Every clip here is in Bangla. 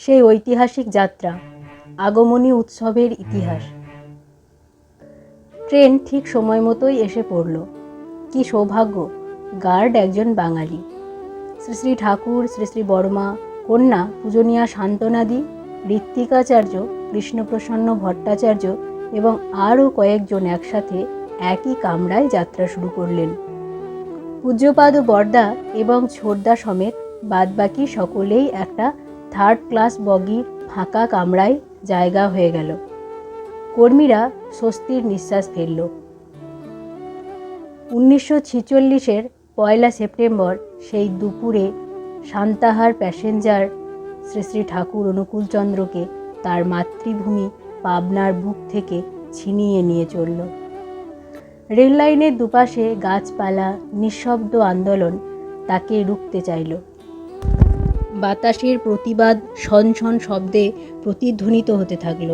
সেই ঐতিহাসিক যাত্রা, আগমনী উৎসবের ইতিহাস। ট্রেন ঠিক সময় মতোই এসে পড়ল। কি সৌভাগ্য! গার্ড একজন বাঙালি। শ্রী শ্রী ঠাকুর, শ্রী শ্রী বর্মা, কন্যা পূজনীয়া শান্তনাদি, ঋত্বিকাচার্য, কৃষ্ণপ্রসন্ন ভট্টাচার্য এবং আরও কয়েকজন একসাথে একই কামরায় যাত্রা শুরু করলেন। পূজ্যপাদ বরদা এবং ছোটদা সমেত বাদবাকি সকলেই একটা থার্ড ক্লাস বগির ফাঁকা কামরায় জায়গা হয়ে গেল। কর্মীরা স্বস্তির নিঃশ্বাস ফেলল। 1946-এর 1 সেপ্টেম্বর সেই দুপুরে সান্তাহার প্যাসেঞ্জার শ্রী শ্রী ঠাকুর অনুকূলচন্দ্রকে তার মাতৃভূমি পাবনার বুক থেকে ছিনিয়ে নিয়ে চলল। রেললাইনের দুপাশে গাছপালা, নিঃশব্দ আন্দোলন তাকে রুখতে চাইল। বাতাসের প্রতিবাদ শনশন শব্দে প্রতিধ্বনিত হতে থাকল।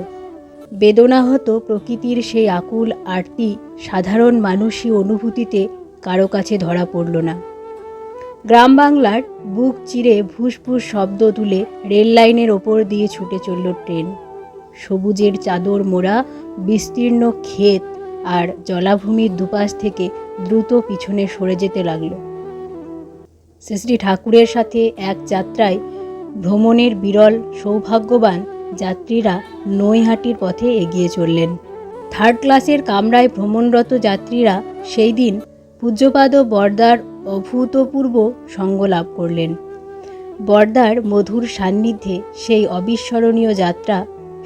বেদনাহত প্রকৃতির সেই আকুল আরতি সাধারণ মানুষই অনুভূতিতে কারো কাছে ধরা পড়ল না। গ্রাম বাংলার বুক চিরে ভুসভুস শব্দ তুলে রেল লাইনের ওপর দিয়ে ছুটে চলল ট্রেন। সবুজের চাদর মোড়া বিস্তীর্ণ ক্ষেত আর জলাভূমির দুপাশ থেকে দ্রুত পিছনে সরে যেতে লাগল। শ্রী শ্রী ঠাকুরের সাথে এক যাত্রায় ভ্রমণের বিরল সৌভাগ্যবান যাত্রীরা নৈহাটির পথে এগিয়ে চললেন। থার্ড ক্লাসের কামরায় ভ্রমণরত যাত্রীরা সেই দিন পূজ্যপাদ বরদার অভূতপূর্ব সঙ্গ লাভ করলেন। বরদার মধুর সান্নিধ্যে সেই অবিস্মরণীয় যাত্রা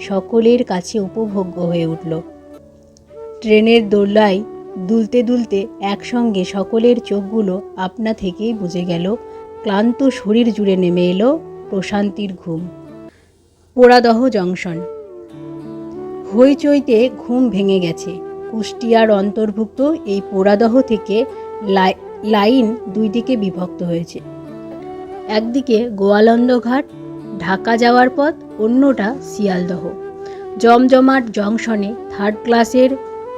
সকলের কাছে উপভোগ্য হয়ে উঠল। ট্রেনের দোলায় দুলতে দুলতে একসঙ্গে সকলের চোখগুলো আপনা থেকেই বুঝে গেল, ক্লান্ত শরীর জুড়ে নেমে এলো প্রশান্তির ঘুম। পোড়াদহ জংশন। হইচইতে ঘুম ভেঙে গেছে। কুষ্টিয়ার অন্তর্ভুক্ত এই পোড়াদহ থেকে লাইন দুই দিকে বিভক্ত হয়েছে। একদিকে গোয়ালন্দ ঘাট ঢাকা যাওয়ার পথ, অন্যটা শিয়ালদহ। জমজমাট জংশনে থার্ড ক্লাসের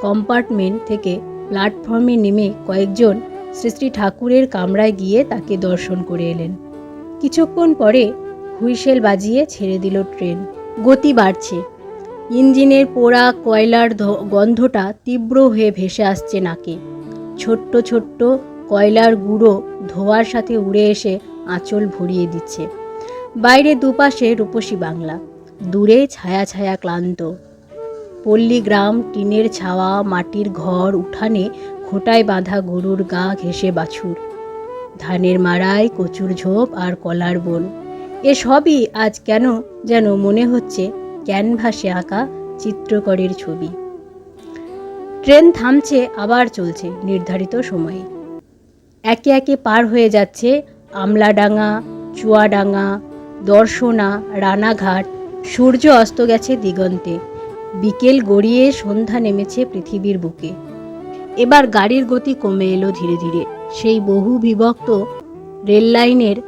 কম্পার্টমেন্ট থেকে প্ল্যাটফর্মে নেমে কয়েকজন শ্রী শ্রী ঠাকুরের কামরায় গিয়ে তাকে দর্শন করে এলেন। কিছুক্ষণ পরে হুইসেল বাজিয়ে ছেড়ে দিল ট্রেন। গতি বাড়ছে। ইঞ্জিনের পোড়া কয়লার গন্ধটা তীব্র হয়ে ভেসে আসছে নাকে। ছোট্ট ছোট্ট কয়লার গুঁড়ো ধোঁয়ার সাথে উড়ে এসে আঁচল ভরিয়ে দিচ্ছে। বাইরে দুপাশে রূপসী বাংলা, দূরে ছায়া ছায়া ক্লান্ত পল্লী গ্রাম, টিনের ছাওয়া, মাটির ঘর, উঠানে খোঁটায় বাঁধা গরুর গা ঘেঁষে বাছুর, ধানের মাড়াই, কচুর ঝোপ আর কলার বন। এসবই আজ কেন যেন মনে হচ্ছে ক্যানভাসে আঁকা চিত্রকরের ছবি। ট্রেন থামছে, আবার চলছে নির্ধারিত সময়ে। একে একে পার হয়ে যাচ্ছে আমলাডাঙ্গা, চুয়াডাঙ্গা, দর্শনা, রানাঘাট। সূর্য অস্ত গেছে দিগন্তে। বিকেল গড়িয়ে সন্ধ্যা নেমেছে পৃথিবীর বুকে। এবার গাড়ির গতি কমে এলো ধীরে ধীরে। সেই বহু বিভক্ত রেল লাইনের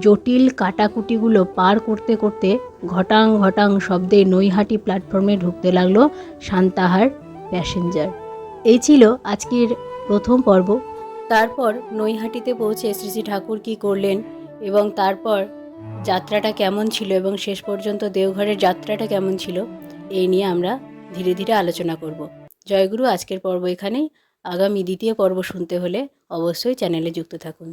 জটিল কাটাকুটিগুলো পার করতে করতে ঘটাং ঘটাং শব্দে নৈহাটি প্ল্যাটফর্মে ঢুকতে লাগলো সান্তাহার প্যাসেঞ্জার। এই ছিল আজকের প্রথম পর্ব। তারপর নৈহাটিতে পৌঁছে শ্রী শ্রী ঠাকুর কী করলেন এবং তারপর যাত্রাটা কেমন ছিল এবং শেষ পর্যন্ত দেওঘরের যাত্রাটা কেমন ছিল, এই নিয়ে আমরা ধীরে ধীরে আলোচনা করব। জয়গুরু। আজকের পর্ব এখানেই। আগামী দ্বিতীয় পর্ব শুনতে হলে অবশ্যই চ্যানেলে যুক্ত থাকুন।